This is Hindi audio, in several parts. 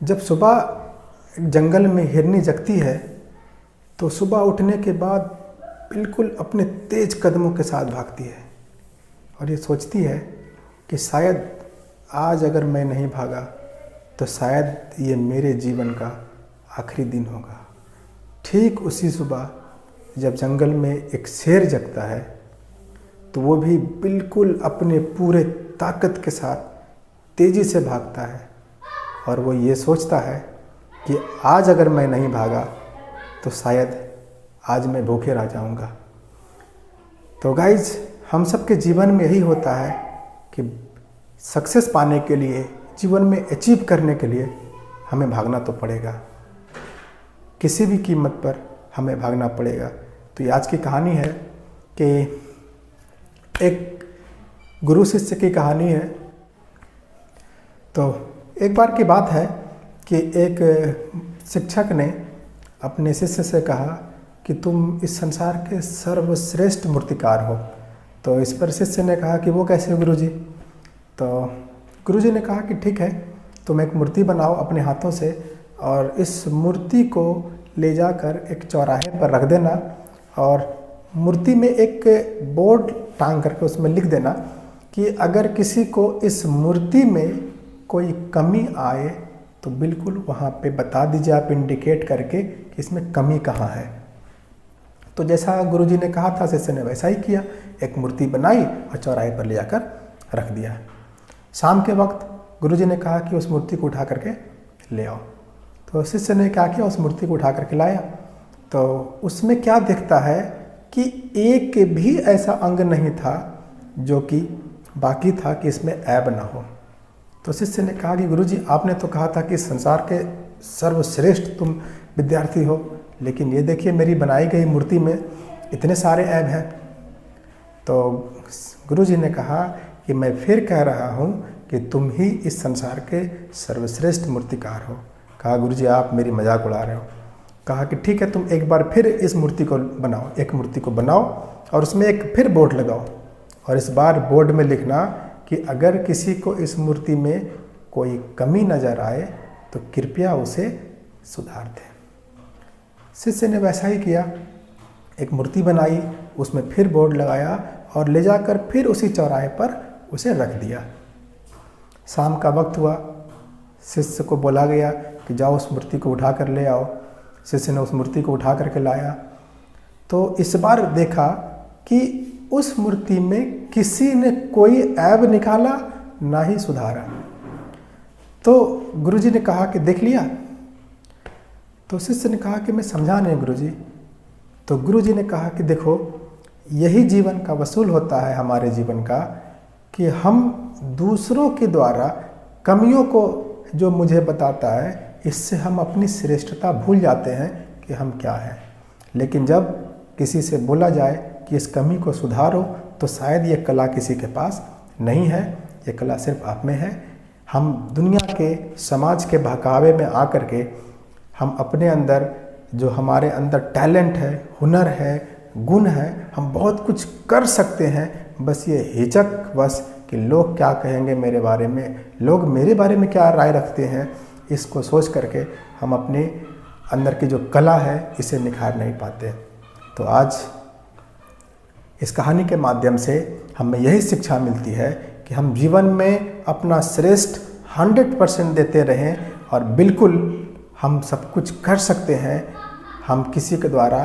जब सुबह जंगल में हिरनी जगती है तो सुबह उठने के बाद बिल्कुल अपने तेज कदमों के साथ भागती है और ये सोचती है कि शायद आज अगर मैं नहीं भागा तो शायद ये मेरे जीवन का आखिरी दिन होगा। ठीक उसी सुबह जब जंगल में एक शेर जगता है तो वो भी बिल्कुल अपने पूरे ताकत के साथ तेज़ी से भागता है और वो ये सोचता है कि आज अगर मैं नहीं भागा तो शायद आज मैं भूखे रह जाऊंगा। तो गाइज, हम सबके जीवन में यही होता है कि सक्सेस पाने के लिए, जीवन में अचीव करने के लिए हमें भागना तो पड़ेगा, किसी भी कीमत पर हमें भागना पड़ेगा। तो ये आज की कहानी है कि एक गुरु शिष्य की कहानी है। तो एक बार की बात है कि एक शिक्षक ने अपने शिष्य से कहा कि तुम इस संसार के सर्वश्रेष्ठ मूर्तिकार हो। तो इस पर शिष्य ने कहा कि वो कैसे गुरुजी? तो गुरुजी ने कहा कि ठीक है, तुम एक मूर्ति बनाओ अपने हाथों से और इस मूर्ति को ले जाकर एक चौराहे पर रख देना और मूर्ति में एक बोर्ड टांग करके उसमें लिख देना कि अगर किसी को इस मूर्ति में कोई कमी आए तो बिल्कुल वहाँ पे बता दीजिए, आप इंडिकेट करके कि इसमें कमी कहाँ है। तो जैसा गुरुजी ने कहा था शिष्य ने वैसा ही किया, एक मूर्ति बनाई और चौराहे पर ले जाकर रख दिया। शाम के वक्त गुरुजी ने कहा कि उस मूर्ति को उठा करके ले आओ। तो शिष्य ने क्या किया, उस मूर्ति को उठा करके लाया। तो उसमें क्या दिखता है कि एक भी ऐसा अंग नहीं था जो कि बाकी था कि इसमें ऐब ना हो। तो शिष्य ने कहा कि गुरुजी, आपने तो कहा था कि संसार के सर्वश्रेष्ठ तुम विद्यार्थी हो, लेकिन ये देखिए मेरी बनाई गई मूर्ति में इतने सारे ऐब हैं। तो गुरुजी ने कहा कि मैं फिर कह रहा हूँ कि तुम ही इस संसार के सर्वश्रेष्ठ मूर्तिकार हो। कहा गुरुजी, आप मेरी मजाक उड़ा रहे हो। कहा कि ठीक है, तुम एक बार फिर इस मूर्ति को बनाओ, एक मूर्ति को बनाओ और उसमें एक फिर बोर्ड लगाओ और इस बार बोर्ड में लिखना कि अगर किसी को इस मूर्ति में कोई कमी नज़र आए तो कृपया उसे सुधार दें। शिष्य ने वैसा ही किया, एक मूर्ति बनाई, उसमें फिर बोर्ड लगाया और ले जाकर फिर उसी चौराहे पर उसे रख दिया। शाम का वक्त हुआ, शिष्य को बोला गया कि जाओ उस मूर्ति को उठा कर ले आओ। शिष्य ने उस मूर्ति को उठा करके लाया तो इस बार देखा कि उस मूर्ति में किसी ने कोई ऐब निकाला ना ही सुधारा। तो गुरुजी ने कहा कि देख लिया? तो शिष्य ने कहा कि मैं समझा नहीं गुरुजी। तो गुरुजी ने कहा कि देखो, यही जीवन का वसूल होता है हमारे जीवन का कि हम दूसरों के द्वारा कमियों को जो मुझे बताता है, इससे हम अपनी श्रेष्ठता भूल जाते हैं कि हम क्या हैं। लेकिन जब किसी से बोला जाए कि इस कमी को सुधारो तो शायद ये कला किसी के पास नहीं है, ये कला सिर्फ आप में है। हम दुनिया के, समाज के बहकावे में आकर के हम अपने अंदर जो हमारे अंदर टैलेंट है, हुनर है, गुण है, हम बहुत कुछ कर सकते हैं। बस ये हिचक बस कि लोग क्या कहेंगे मेरे बारे में, लोग मेरे बारे में क्या राय रखते हैं, इसको सोच करके हम अपने अंदर की जो कला है इसे निखार नहीं पाते। तो आज इस कहानी के माध्यम से हमें यही शिक्षा मिलती है कि हम जीवन में अपना श्रेष्ठ 100% देते रहें और बिल्कुल हम सब कुछ कर सकते हैं। हम किसी के द्वारा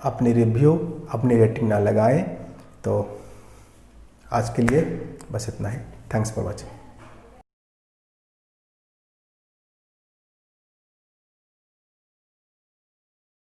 अपनी रिव्यू, अपनी रेटिंग ना लगाएं। तो आज के लिए बस इतना ही। Thanks for watching.